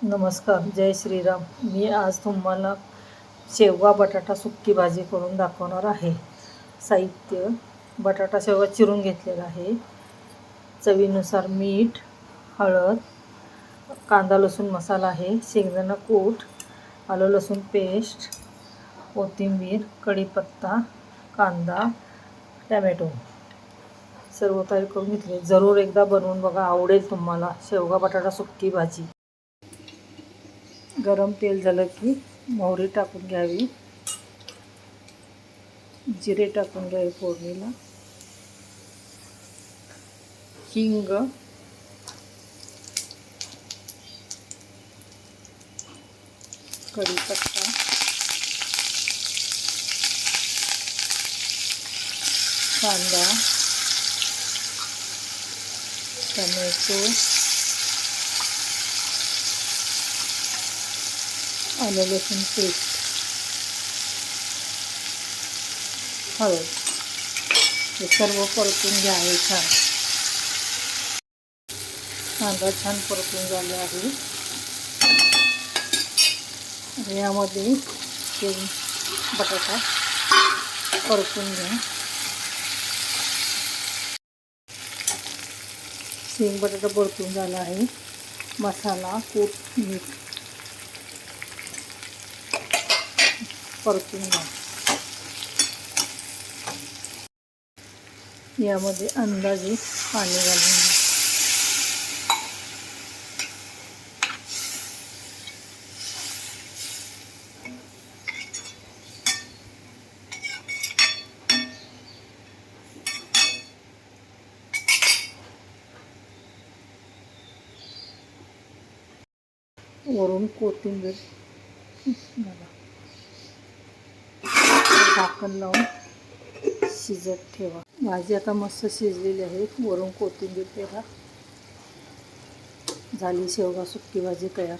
नमस्कार, जय श्रीराम. मी आज तुम्हाला शेवगा बटाटा सुक्की भाजी करून दाखवणार आहे. साहित्य: बटाटा शेवगा चिरून घेतलेला आहे, चवीनुसार मीठ, हळद, कांदा लसूण मसाला आहे, शेंगदाणा कूट, आलं लसूण पेस्ट, कोथिंबीर, कढीपत्ता, कांदा, टॅमॅटो सर्व तयार करून घेतले. जरूर एकदा बनवून बघा, आवडेल तुम्हाला शेवगा बटाटा सुक्की भाजी. गरम तेल झालं की मोहरी टाकून घ्यावी, जिरे टाकून घ्यावे फोडणीला, हिंग, कढीपत्ता, कांदा, टोमॅटो, आलं लसूण पेस्ट, हळद हे सर्व परतून घ्यावे छान. कांदा छान परतून झाले आहे. यामध्ये बटाटा परतून घ्या. शेंग बटाटा परतून झाला आहे. मसाला, कूट, मीठ परतून घ्या. यामध्ये अंदाजे पाणी घालून घ्या. वरून कोथिंबीर घाला. झाकण लावून शिजत ठेवा. भाजी आता मस्त शिजलेली आहे. वरून कोथिंबीर पेरा. झाली शेवगा सुक्की भाजी तयार.